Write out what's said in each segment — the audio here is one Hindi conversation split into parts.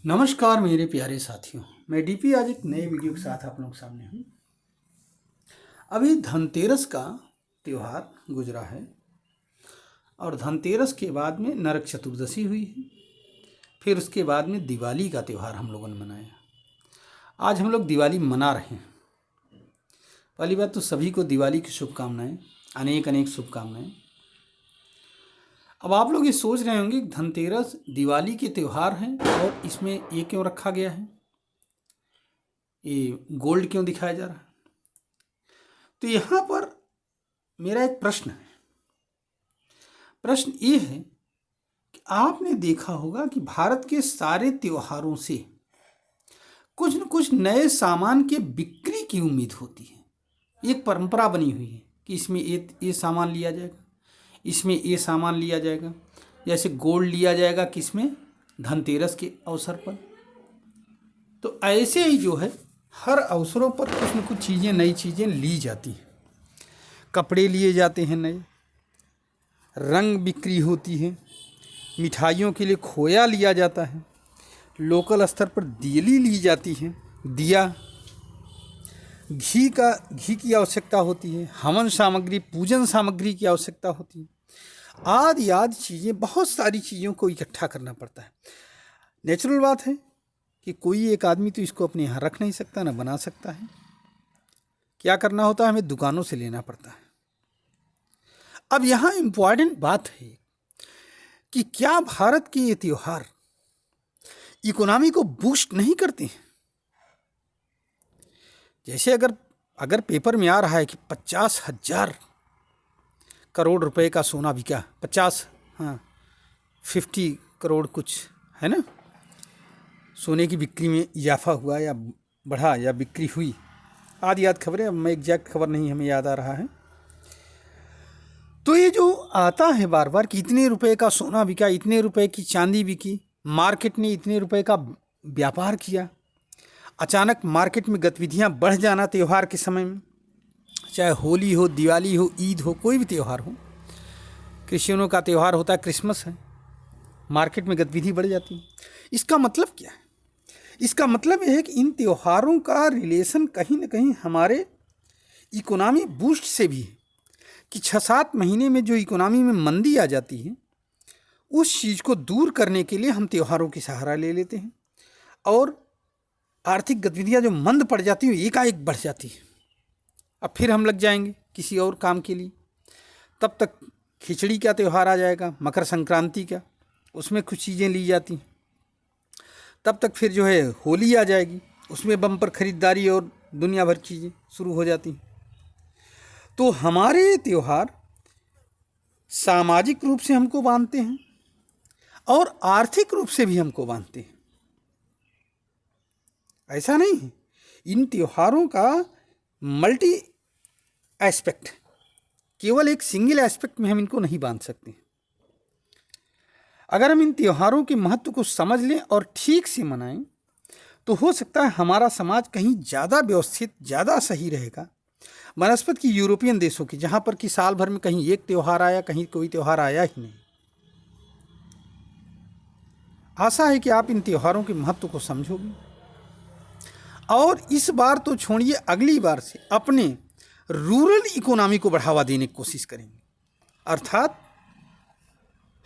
नमस्कार मेरे प्यारे साथियों, मैं डीपी आज एक नए वीडियो के साथ आप लोगों के सामने हूँ। अभी धनतेरस का त्यौहार गुजरा है और धनतेरस के बाद में नरक चतुर्दशी हुई है। फिर उसके बाद में दिवाली का त्यौहार हम लोगों ने मनाया। आज हम लोग दिवाली मना रहे हैं। पहली बात तो सभी को दिवाली की शुभकामनाएं, अनेक अनेक शुभकामनाएं। अब आप लोग ये सोच रहे होंगे कि धनतेरस दिवाली के त्यौहार हैं और इसमें ये क्यों रखा गया है, ये गोल्ड क्यों दिखाया जा रहा है। तो यहाँ पर मेरा एक प्रश्न है। प्रश्न ये है कि आपने देखा होगा कि भारत के सारे त्योहारों से कुछ न कुछ नए सामान के बिक्री की उम्मीद होती है। एक परंपरा बनी हुई है कि इसमें ये सामान लिया जाएगा, इसमें ये सामान लिया जाएगा। जैसे गोल्ड लिया जाएगा किसमें, धनतेरस के अवसर पर। तो ऐसे ही जो है हर अवसरों पर कुछ न कुछ चीज़ें, नई चीज़ें ली जाती हैं। कपड़े लिए जाते हैं नए, रंग बिक्री होती है, मिठाइयों के लिए खोया लिया जाता है, लोकल स्तर पर दियली ली जाती है, दिया, घी की आवश्यकता होती है, हवन सामग्री, पूजन सामग्री की आवश्यकता होती है, आदि आदि चीज़ें, बहुत सारी चीज़ों को इकट्ठा करना पड़ता है। नेचुरल बात है कि कोई एक आदमी तो इसको अपने यहाँ रख नहीं सकता, ना बना सकता है। क्या करना होता है, हमें दुकानों से लेना पड़ता है। अब यहाँ इम्पॉर्टेंट बात है कि क्या भारत के ये त्यौहार इकोनॉमी को बूस्ट नहीं करते हैं। जैसे अगर पेपर में आ रहा है कि 50,000 करोड़ रुपए का सोना बिका, 50 करोड़ कुछ है ना, सोने की बिक्री में इजाफा हुआ या बढ़ा या बिक्री हुई, आदि आदि खबरें, मैं एग्जैक्ट खबर नहीं हमें याद आ रहा है। तो ये जो आता है बार बार कि इतने रुपए का सोना बिका, इतने रुपए की चांदी बिकी, मार्केट ने इतने रुपए का व्यापार किया, अचानक मार्केट में गतिविधियां बढ़ जाना त्यौहार के समय में, चाहे होली हो, दिवाली हो, ईद हो, कोई भी त्यौहार हो। क्रिश्चियनों का त्यौहार होता है क्रिसमस है, मार्केट में गतिविधि बढ़ जाती है। इसका मतलब क्या है? इसका मतलब यह है कि इन त्योहारों का रिलेशन कहीं ना कहीं हमारे इकोनॉमी बूस्ट से भी है कि 6-7 महीने में जो इकोनॉमी में मंदी आ जाती है, उस चीज़ को दूर करने के लिए हम त्योहारों की सहारा ले लेते हैं और आर्थिक गतिविधियां जो मंद पड़ जाती हैं एकाएक बढ़ जाती है। अब फिर हम लग जाएंगे किसी और काम के लिए। तब तक खिचड़ी का त्यौहार आ जाएगा, मकर संक्रांति का, उसमें कुछ चीज़ें ली जाती हैं। तब तक फिर जो है होली आ जाएगी, उसमें बम्पर खरीदारी और दुनिया भर चीज़ें शुरू हो जाती हैं। तो हमारे त्यौहार सामाजिक रूप से हमको बांधते हैं और आर्थिक रूप से भी हमको बांधते हैं। ऐसा नहीं है, इन त्योहारों का मल्टी एस्पेक्ट, केवल एक सिंगल एस्पेक्ट में हम इनको नहीं बांध सकते। अगर हम इन त्योहारों के महत्व को समझ लें और ठीक से मनाएं तो हो सकता है हमारा समाज कहीं ज़्यादा व्यवस्थित, ज़्यादा सही रहेगा बनस्पत की यूरोपियन देशों की, जहाँ पर कि साल भर में कहीं एक त्यौहार आया, कहीं कोई त्यौहार आया ही नहीं। आशा है कि आप इन त्योहारों के महत्व को समझोगे और इस बार तो छोड़िए, अगली बार से अपने रूरल इकोनॉमी को बढ़ावा देने की कोशिश करेंगे। अर्थात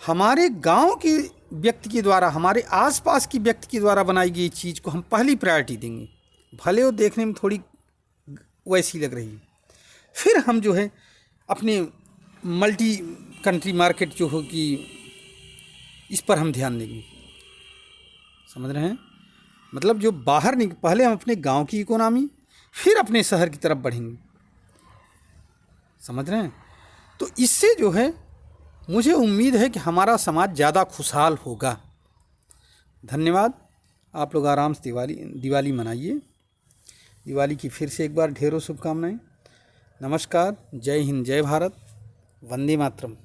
हमारे गांव के व्यक्ति के द्वारा, हमारे आसपास की व्यक्ति के द्वारा बनाई गई चीज़ को हम पहली प्रायोरिटी देंगे, भले वो देखने में थोड़ी वैसी लग रही है। फिर हम जो है अपने मल्टी कंट्री मार्केट जो होगी, इस पर हम ध्यान देंगे। समझ रहे हैं? मतलब जो बाहर नहीं, पहले हम अपने गांव की इकोनॉमी, फिर अपने शहर की तरफ बढ़ेंगे। समझ रहे हैं? तो इससे जो है मुझे उम्मीद है कि हमारा समाज ज़्यादा खुशहाल होगा। धन्यवाद। आप लोग आराम से दिवाली मनाइए। दिवाली की फिर से एक बार ढेरों शुभकामनाएं। नमस्कार, जय हिंद, जय भारत, वंदे मातरम।